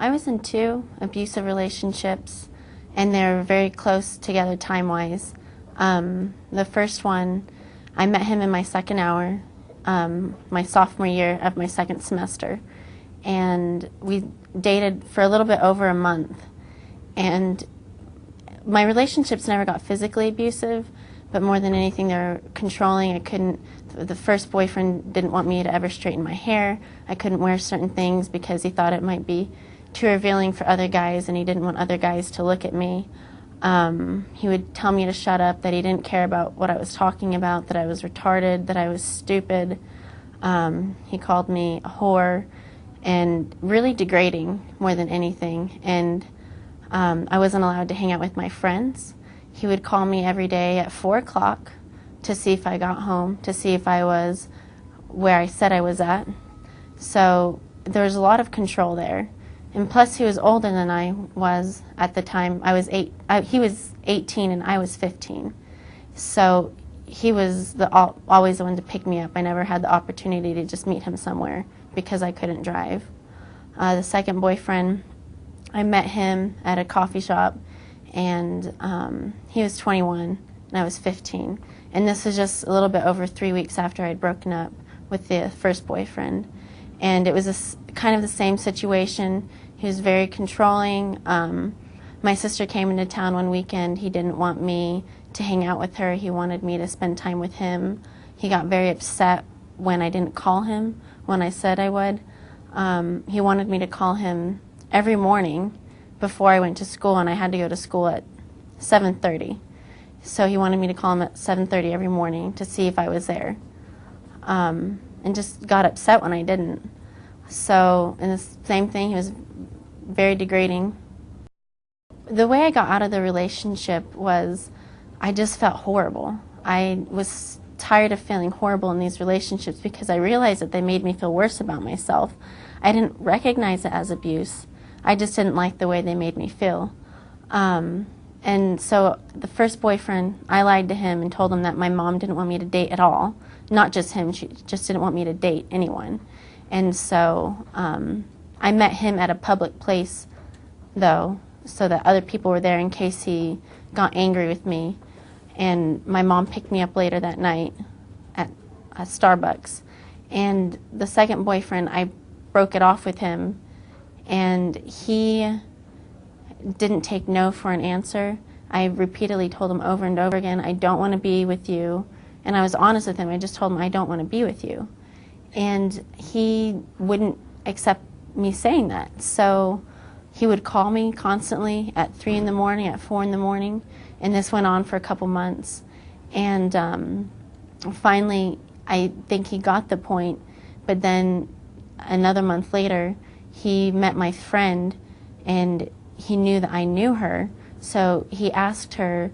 I was in 2 abusive relationships, and they're very close together time-wise. The first one, I met him in my second hour, my sophomore year of my second semester, and we dated for a little bit over a month. And my relationships never got physically abusive, but more than anything, they were controlling. The first boyfriend didn't want me to ever straighten my hair. I couldn't wear certain things because he thought it might be too revealing for other guys, and he didn't want other guys to look at me. He would tell me to shut up, that he didn't care about what I was talking about, that I was retarded, that I was stupid. He called me a whore, and really degrading more than anything. And I wasn't allowed to hang out with my friends. He would call me every day at 4 o'clock to see if I got home, to see if I was where I said I was at. So there was a lot of control there. And plus, he was older than I was at the time. He was 18 and I was 15. So he was always the one to pick me up. I never had the opportunity to just meet him somewhere because I couldn't drive. The second boyfriend, I met him at a coffee shop, and he was 21 and I was 15. And this was just a little bit over 3 weeks after I'd broken up with the first boyfriend. And it was kind of the same situation. He was very controlling. My sister came into town one weekend. He didn't want me to hang out with her. He wanted me to spend time with him. He got very upset when I didn't call him when I said I would. He wanted me to call him every morning before I went to school, and I had to go to school at 7:30. So he wanted me to call him at 7:30 every morning to see if I was there, and just got upset when I didn't. So, and the same thing, he was very degrading. The way I got out of the relationship was I just felt horrible. I was tired of feeling horrible in these relationships because I realized that they made me feel worse about myself. I didn't recognize it as abuse. I just didn't like the way they made me feel. And so the first boyfriend, I lied to him and told him that my mom didn't want me to date at all. Not just him, she just didn't want me to date anyone. And so I met him at a public place, though, so that other people were there in case he got angry with me. And my mom picked me up later that night at Starbucks. And the second boyfriend, I broke it off with him, and he didn't take no for an answer. I repeatedly told him over and over again, I don't want to be with you. And I was honest with him. I just told him, I don't want to be with you. And he wouldn't accept me saying that. So he would call me constantly at 3 in the morning, at 4 in the morning. And this went on for a couple months. And finally, I think he got the point. But then another month later, he met my friend, and he knew that I knew her. So he asked her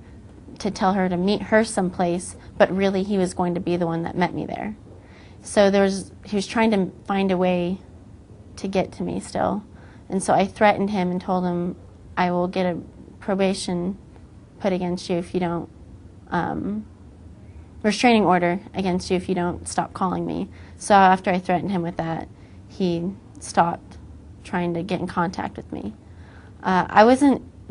to tell her to meet her someplace, but really he was going to be the one that met me there. So he was trying to find a way to get to me still. And so I threatened him and told him, I will get a probation put against you if you don't, restraining order against you if you don't stop calling me. So after I threatened him with that, he stopped trying to get in contact with me.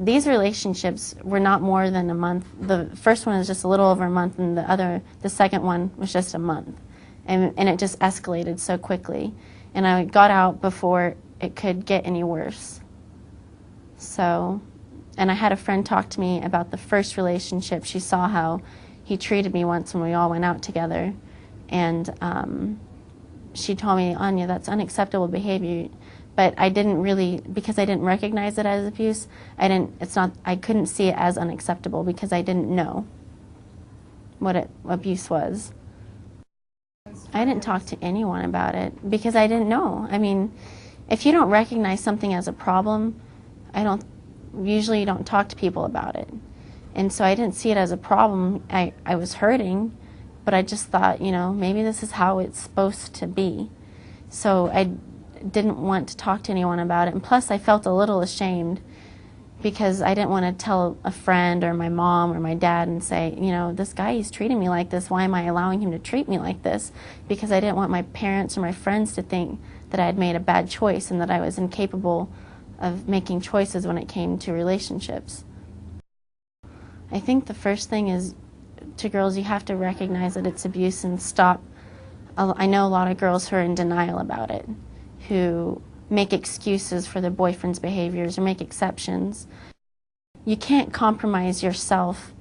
These relationships were not more than a month. The first one was just a little over a month, and the second one was just a month. And it just escalated so quickly. And I got out before it could get any worse. So, and I had a friend talk to me about the first relationship. She saw how he treated me once when we all went out together. And she told me, Anya, that's unacceptable behavior. But I didn't really, because I didn't recognize it as abuse, I couldn't see it as unacceptable because I didn't know what abuse was. I didn't talk to anyone about it because I didn't know. I mean, if you don't recognize something as a problem, usually you don't talk to people about it. And so I didn't see it as a problem. I was hurting, but I just thought, maybe this is how it's supposed to be. So I didn't want to talk to anyone about it. And plus, I felt a little ashamed because I didn't want to tell a friend or my mom or my dad and say, this guy, he's treating me like this. Why am I allowing him to treat me like this? Because I didn't want my parents or my friends to think that I had made a bad choice and that I was incapable of making choices when it came to relationships. I think the first thing is, to girls, you have to recognize that it's abuse and stop. I know a lot of girls who are in denial about it, who make excuses for their boyfriend's behaviors or make exceptions. You can't compromise yourself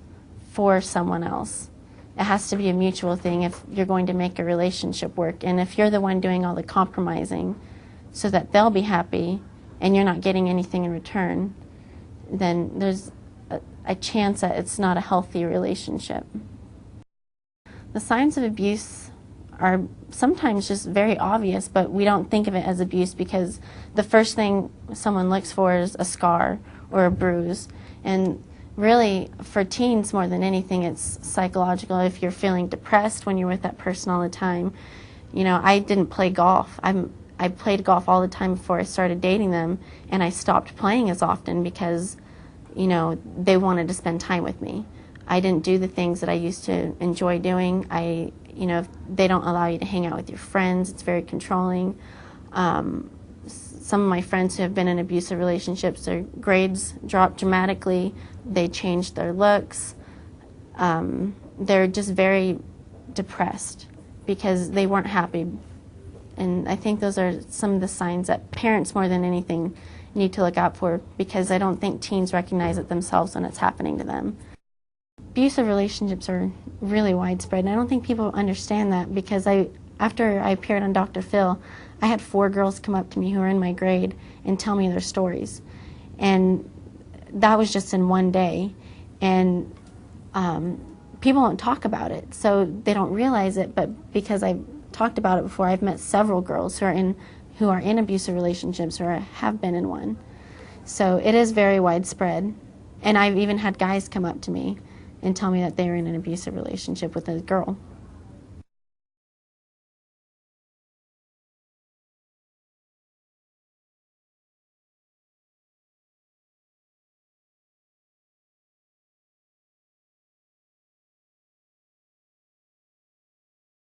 for someone else. It has to be a mutual thing if you're going to make a relationship work. And if you're the one doing all the compromising so that they'll be happy and you're not getting anything in return, then there's a chance that it's not a healthy relationship. The signs of abuse are sometimes just very obvious, but we don't think of it as abuse because the first thing someone looks for is a scar or a bruise. And really, for teens more than anything, it's psychological. If you're feeling depressed when you're with that person all the time. You know, I didn't play golf. I played golf all the time before I started dating them, and I stopped playing as often because, you know, they wanted to spend time with me. I didn't do the things that I used to enjoy doing. You know, if they don't allow you to hang out with your friends, it's very controlling. Some of my friends who have been in abusive relationships, their grades dropped dramatically. They changed their looks. They're just very depressed because they weren't happy. And I think those are some of the signs that parents, more than anything, need to look out for, because I don't think teens recognize it themselves when it's happening to them. Abusive relationships are really widespread, and I don't think people understand that, because after I appeared on Dr. Phil, I had 4 girls come up to me who were in my grade and tell me their stories. And that was just in one day. And people don't talk about it, so they don't realize it, but because I've talked about it before, I've met several girls who are in abusive relationships or have been in one. So it is very widespread. And I've even had guys come up to me and tell me that they were in an abusive relationship with a girl.